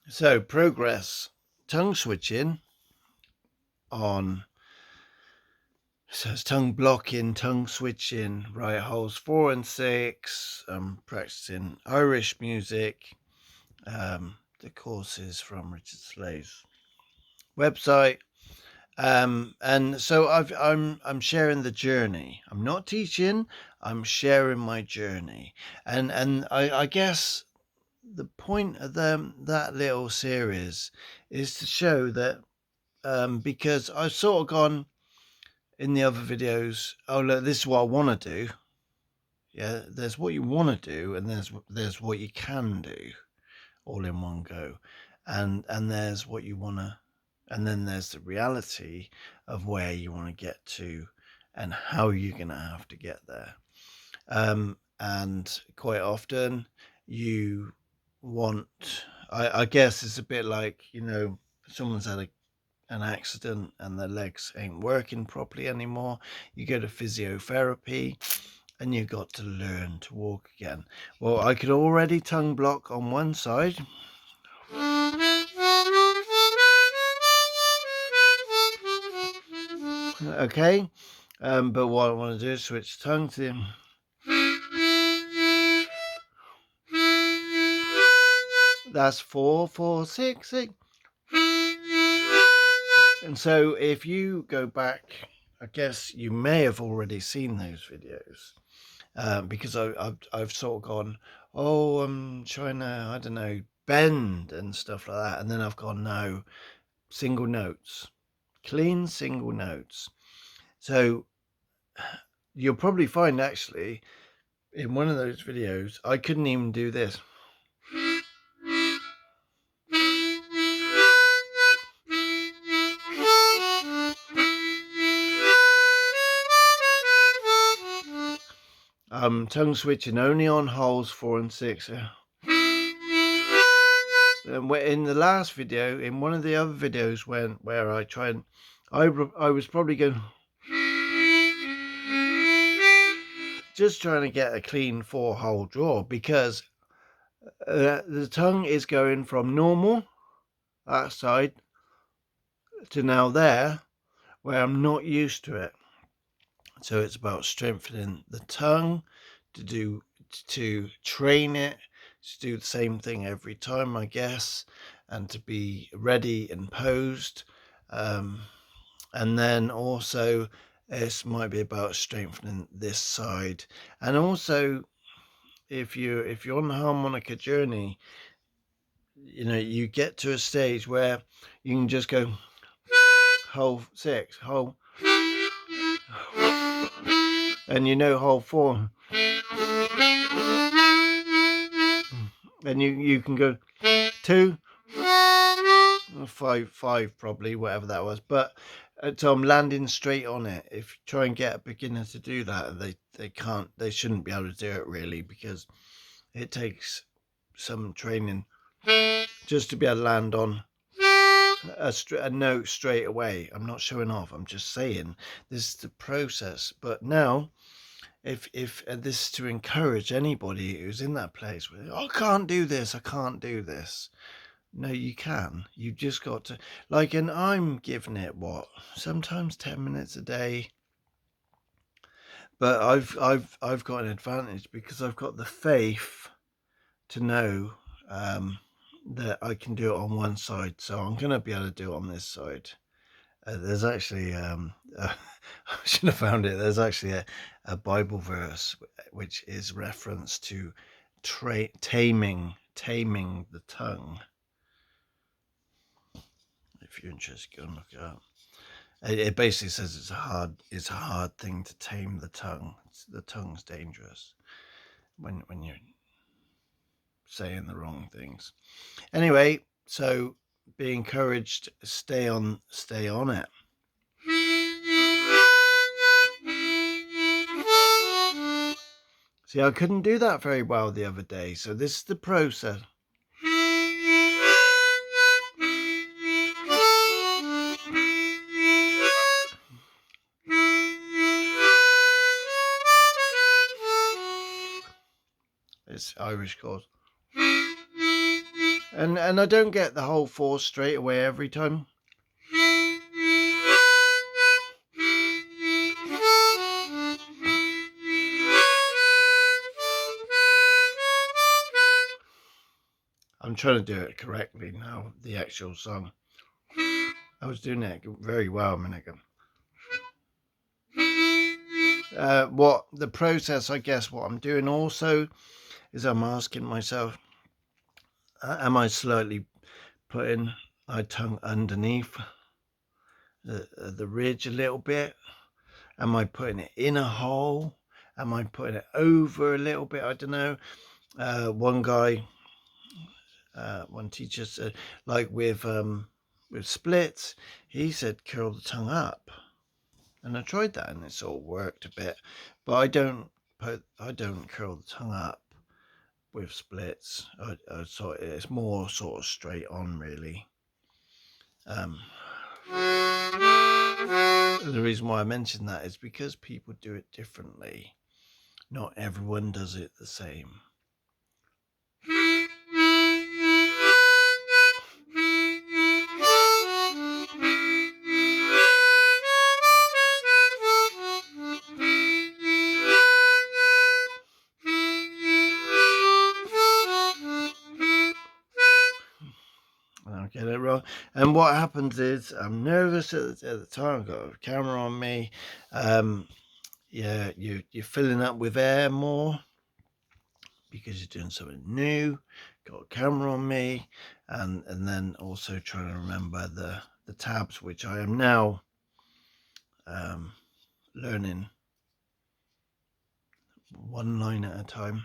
So progress tongue switching on. So it's tongue blocking, tongue switching, right holes 4 and 6. I'm practicing Irish music. The course is from Richard Slade's website. And so I'm sharing the journey. I'm not teaching. I'm sharing my journey. And I guess the point of that little series is to show that because I've sort of gone in the other videos, oh look, this is what I want to do. Yeah, there's what you want to do, and there's what you can do, all in one go, and there's what you want to, and then there's the reality of where you want to get to, and how you're gonna have to get there. And quite often, you want, I guess it's a bit like someone's had an accident and their legs ain't working properly anymore. You go to physiotherapy and you got to learn to walk again. Well, I could already tongue block on one side. Okay, but what I want to do is switch tongue to him. That's 4, 4, 6, 6. And so if you go back, I guess you may have already seen those videos, because I've sort of gone, oh, I'm trying to, I don't know, bend and stuff like that. And then I've gone, no, single notes, clean single notes. So you'll probably find actually in one of those videos, I couldn't even do this. Tongue switching only on holes 4 and 6. And in the last video, in one of the other videos where I tried, I was probably going, just trying to get a clean 4-hole draw, because the tongue is going from normal, that side, to now there, where I'm not used to it. So it's about strengthening the tongue to train it to do the same thing every time, I guess, and to be ready and posed. And then also this might be about strengthening this side. And also if you're on the harmonica journey, you get to a stage where you can just go hole 6, hole, and hole 4, and you can go 2, 5 probably, whatever that was. But so I'm landing straight on it. If you try and get a beginner to do that, they shouldn't be able to do it really, because it takes some training just to be able to land on a note straight away. I'm not showing off, I'm just saying this is the process. But now if this is to encourage anybody who's in that place where, I can't do this. No, you can. You just got to, and I'm giving it sometimes 10 minutes a day, but I've got an advantage because I've got the faith to know that I can do it on one side. So I'm going to be able to do it on this side. There's actually I should have found it. There's actually a Bible verse which is reference to taming the tongue. If you're interested, go and look it up. It basically says it's a hard thing to tame the tongue. The tongue's dangerous when you're saying the wrong things. Anyway, so be encouraged. Stay on it. See, I couldn't do that very well the other day, so this is the process. It's Irish chords. And I don't get the whole 4 straight away every time. I'm trying to do it correctly now, the actual song. I was doing it very well a minute ago. What the process, I guess, what I'm doing also is I'm asking myself, am I slightly putting my tongue underneath the ridge a little bit? Am I putting it in a hole? Am I putting it over a little bit? I don't know. One guy, one teacher said, like with splits, he said curl the tongue up, and I tried that, and it sort of worked a bit. But I don't curl the tongue up with splits. I sort it's more sort of straight on, really. The reason why I mention that is because people do it differently. Not everyone does it the same. I'll get it wrong. And what happens is I'm nervous at the time. I've got a camera on me. Yeah, you're filling up with air more because you're doing something new. Got a camera on me, and then also trying to remember the tabs, which I am now learning one line at a time.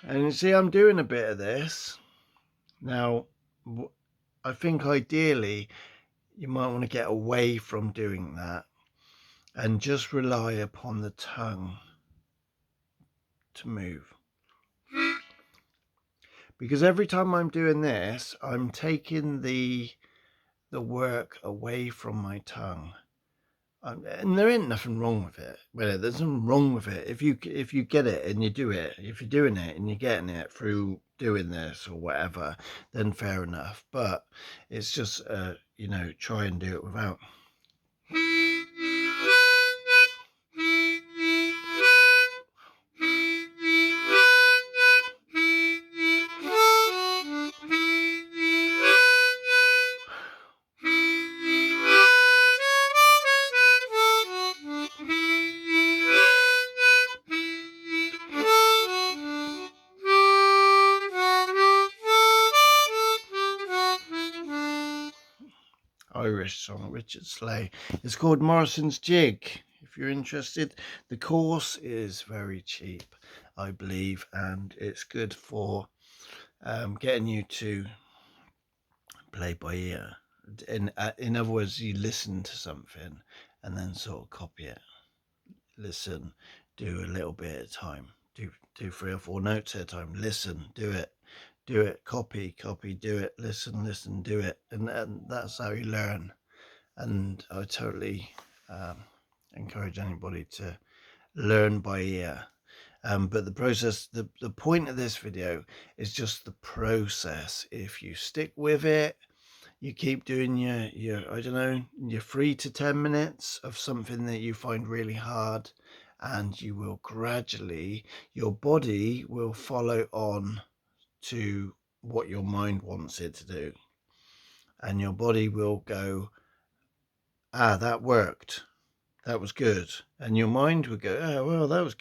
And you see, I'm doing a bit of this now. I think ideally you might want to get away from doing that and just rely upon the tongue to move. Because every time I'm doing this, I'm taking the work away from my tongue. And there ain't nothing wrong with it. Well, there's nothing wrong with it. If you get it and you do it, if you're doing it and you're getting it through doing this or whatever, then fair enough. But it's just, try and do it without. Irish song, Richard Sleigh. It's called Morrison's Jig. If you're interested, the course is very cheap, I believe, and it's good for getting you to play by ear. In other words, you listen to something and then sort of copy it. Listen, do a little bit at a time. Do 3 or 4 notes at a time. Listen, do it, copy, do it, listen, do it, and that's how you learn. And I totally encourage anybody to learn by ear. But the process, the point of this video is just the process. If you stick with it, you keep doing your I don't know, your 3 to 10 minutes of something that you find really hard, and you will gradually, your body will follow on to what your mind wants it to do. And your body will go, that worked. That was good. And your mind would go, oh, well, that was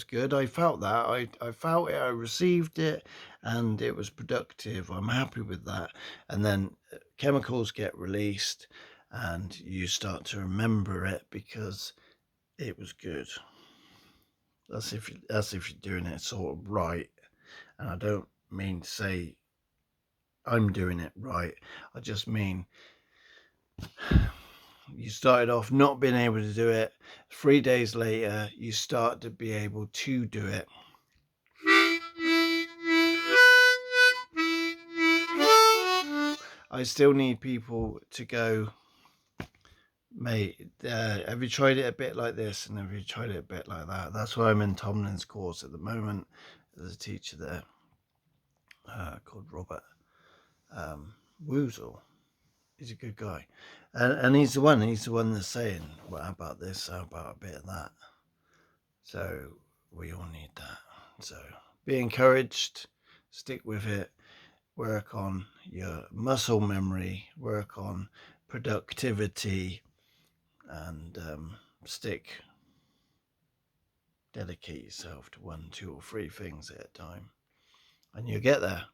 good. I felt that. I felt it. I received it. And it was productive. I'm happy with that. And then chemicals get released and you start to remember it because it was good. That's if you're doing it sort of right. And I don't mean to say I'm doing it right. I just mean you started off not being able to do it. 3 days later, you start to be able to do it. I still need people to go, mate, have you tried it a bit like this, and have you tried it a bit like that? That's why I'm in Tomlin's course at the moment. There's a teacher there called Robert Woozle. He's a good guy, and he's the one that's saying, well, how about this, how about a bit of that? So we all need that. So be encouraged, stick with it, work on your muscle memory, work on productivity, and dedicate yourself to 1, 2, or 3 things at a time, and you'll get there.